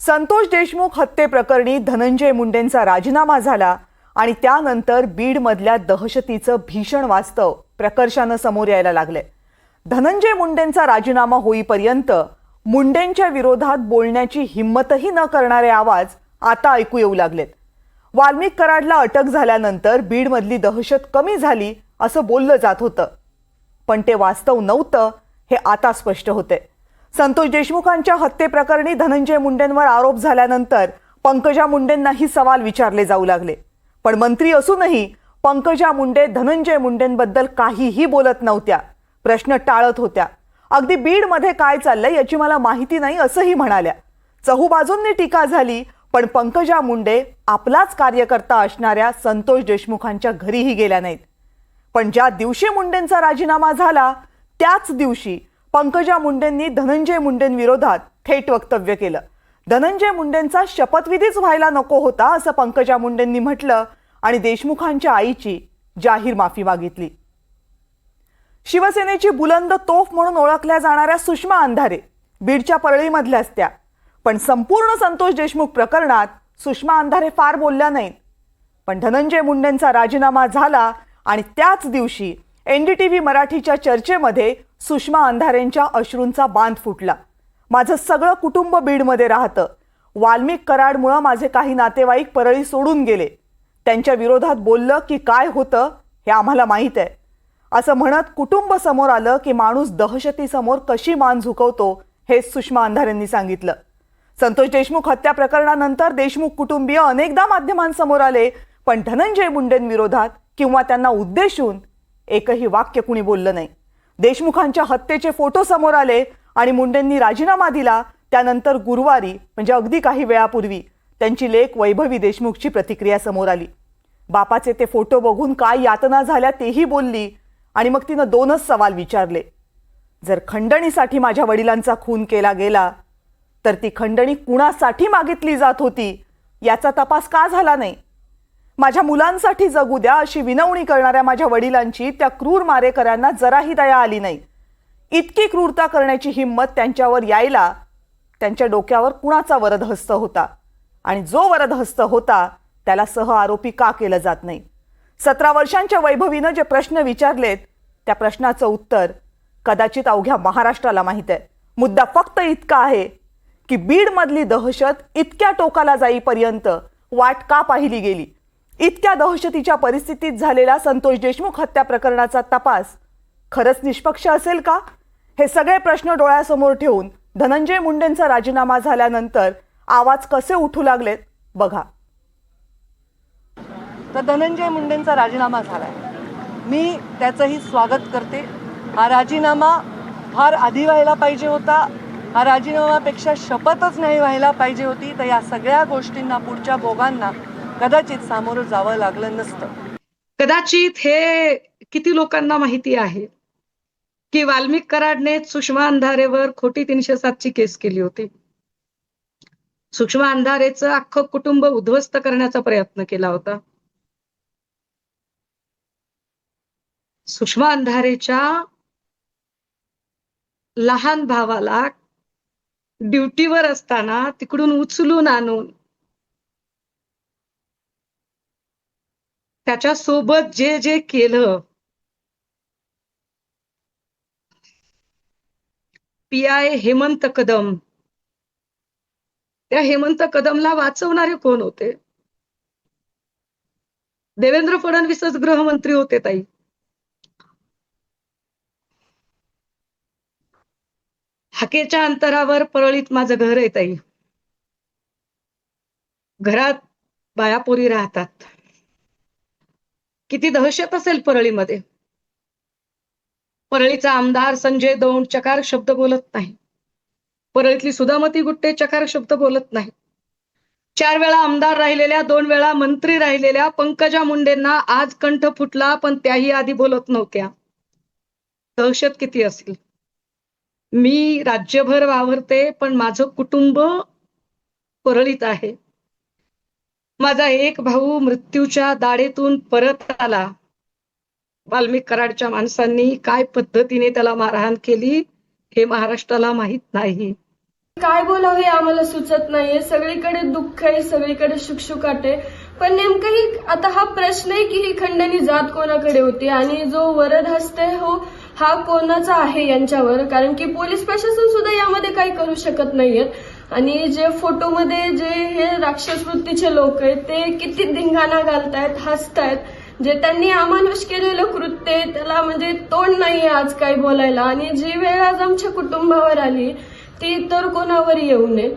संतोष देशमुख हत्येप्रकरणी धनंजय मुंडेंचा राजीनामा झाला आणि त्यानंतर बीडमधल्या दहशतीचं भीषण वास्तव प्रकर्षानं समोर यायला लागले। धनंजय मुंडेंचा राजीनामा होईपर्यंत मुंडेंच्या विरोधात बोलण्याची हिम्मतही न करणारे आवाज आता ऐकू येऊ लागलेत। वाल्मिक कराडला अटक झाल्यानंतर बीडमधली दहशत कमी झाली असं बोललं जात होतं, पण ते वास्तव नव्हतं हे आता स्पष्ट होते। संतोष देशमुखांच्या हत्येप्रकरणी धनंजय मुंडेंवर आरोप झाल्यानंतर पंकजा मुंडेंनाही सवाल विचारले जाऊ लागले, पण मंत्री असूनही पंकजा मुंडे धनंजय मुंडेंबद्दल काहीही बोलत नव्हत्या, प्रश्न टाळत होत्या। अगदी बीडमध्ये काय चाललंय याची मला माहिती नाही असंही म्हणाल्या। चहूबाजूंनी टीका झाली, पण पंकजा मुंडे आपलाच कार्यकर्ता असणाऱ्या संतोष देशमुखांच्या घरीही गेल्या नाहीत। पण ज्या दिवशी मुंडेंचा राजीनामा झाला त्याच दिवशी पंकजा मुंडेंनी धनंजय मुंडेंविरोधात थेट वक्तव्य केलं। धनंजय मुंडेंचा शपथविधीच व्हायला नको होता असं पंकजा मुंडेंनी म्हटलं आणि देशमुखांच्या आईची जाहीर माफी मागितली। शिवसेनेची बुलंद तोफ म्हणून ओळखल्या जाणाऱ्या सुषमा अंधारे बीडच्या परळीमधल्याच त्या, पण संपूर्ण संतोष देशमुख प्रकरणात सुषमा अंधारे फार बोलल्या नाहीत। पण धनंजय मुंडेंचा राजीनामा झाला आणि त्याच दिवशी NDTV मराठीच्या चर्चेमध्ये सुषमा अंधारेंच्या अश्रूंचा बांध फुटला। माझं सगळं कुटुंब बीडमध्ये राहतं, वाल्मिक कराडमुळे माझे काही नातेवाईक परळी सोडून गेले, त्यांच्या विरोधात बोललं की काय होतं हे आम्हाला माहित आहे असं म्हणत कुटुंब समोर आलं की माणूस दहशतीसमोर कशी मान झुकवतो हे सुषमा अंधारेंनी सांगितलं। संतोष देशमुख हत्या प्रकरणानंतर देशमुख कुटुंबीय अनेकदा माध्यमांसमोर आले, पण धनंजय मुंडेंविरोधात किंवा त्यांना उद्देशून एकही वाक्य कुणी बोललं नाही। देशमुखांच्या हत्येचे फोटो समोर आले आणि मुंडेंनी राजीनामा दिला त्यानंतर गुरुवारी म्हणजे अगदी काही वेळापूर्वी त्यांची लेक वैभवी देशमुखची प्रतिक्रिया समोर आली। बापाचे ते फोटो बघून काय यातना झाल्या तेही बोलली आणि मग तिनं दोनच सवाल विचारले। जर खंडणीसाठी माझ्या वडिलांचा खून केला गेला तर ती खंडणी कुणासाठी मागितली जात होती याचा तपास का झाला नाही? माझ्या मुलांसाठी जगू द्या अशी विनवणी करणाऱ्या माझ्या वडिलांची त्या क्रूर मारेकऱ्यांना जराही दया आली नाही। इतकी क्रूरता करण्याची हिम्मत त्यांच्यावर यायला त्यांच्या डोक्यावर कुणाचा वरदहस्त होता आणि जो वरदहस्त होता त्याला सह आरोपी का केलं जात नाही? 17 वर्षांच्या वैभवीनं जे प्रश्न विचारलेत त्या प्रश्नाचं उत्तर कदाचित अवघ्या महाराष्ट्राला माहित आहे। मुद्दा फक्त इतका आहे की बीडमधली दहशत इतक्या टोकाला जाईपर्यंत वाट का पाहिली गेली? इतक्या दहशतीच्या परिस्थितीत झालेला संतोष देशमुख हत्या प्रकरणाचा तपास खरंच निष्पक्ष असेल का? हे सगळे प्रश्न डोळ्यासमोर ठेवून धनंजय मुंडेंचा राजीनामा झाल्यानंतर आवाज कसे उठू लागलेत बघा। तर धनंजय मुंडेंचा राजीनामा झालाय, मी त्याचंही स्वागत करते। हा राजीनामा फार आधी व्हायला पाहिजे होता, हा राजीनामापेक्षा शपथच नाही व्हायला पाहिजे होती, तर या सगळ्या गोष्टींना पुढच्या भोगांना कदाचित सामोरं जावं लागलं नसतं। कदाचित हे किती लोकांना माहिती आहे की वाल्मिक कराडने सुषमा अंधारेवर खोटी 307 ची केस केली होती। सुषमा अंधारेचं अख्खं कुटुंब उद्ध्वस्त करण्याचा प्रयत्न केला होता। सुषमा अंधारेच्या लहान भावाला ड्युटीवर असताना तिकडून उचलून आणून त्याच्या सोबत जे जे केलं, PI हेमंत कदम, त्या हेमंत कदमला वाचवणारे कोण होते? देवेंद्र फडणवीसच गृहमंत्री होते ताई। हाकेच्या अंतरावर परळीत माझं घर आहे ताई, घरात बायापोरी राहतात। किती दहशत असेल परळीमध्ये? परळीचा आमदार संजय दौंड चकार शब्द बोलत नाही, परळीतली सुधामती गुट्टे चकार शब्द बोलत नाही। 4 वेळा आमदार राहिलेल्या, 2 वेळा मंत्री राहिलेल्या पंकजा मुंडेंना आज कंठ फुटला, पण त्याही आधी बोलत नव्हत्या। दहशत किती असेल? मी राज्यभर वावरते, पण माझं कुटुंब परळीत आहे। माझा एक भाऊ मृत्यूच्या दाढेतून परत आला। वाल्मिक कराडच्या माणसांनी काय पद्धतीने त्याला मारहाण केली हे महाराष्ट्राला माहित नाही। काय बोलावं हे आम्हाला सुचत नाहीये. सगळीकडे दुःख आहे, सगळीकडे शुकशुकाट आहे. पण नेमकं ही आता हा प्रश्न आहे की ही खंडणी जात कोणाकडे होती आणि जो वरद हस्ते हो हा कोणाचा आहे यांच्यावर, कारण की पोलीस प्रशासन सुद्धा यामध्ये काही करू शकत नाहीयेत. आणि जे फोटोमध्ये जे हे राक्षस वृत्तीचे लोक आहेत ते किती धिंगाणा घालतायत, हसतायत. जे त्यांनी अमानुष केलेलं कृत्य आहे त्याला म्हणजे तोंड नाहीये आज काही बोलायला. आणि जी वेळ आज आमच्या कुटुंबावर आली ती तर कोणावर येऊ नये.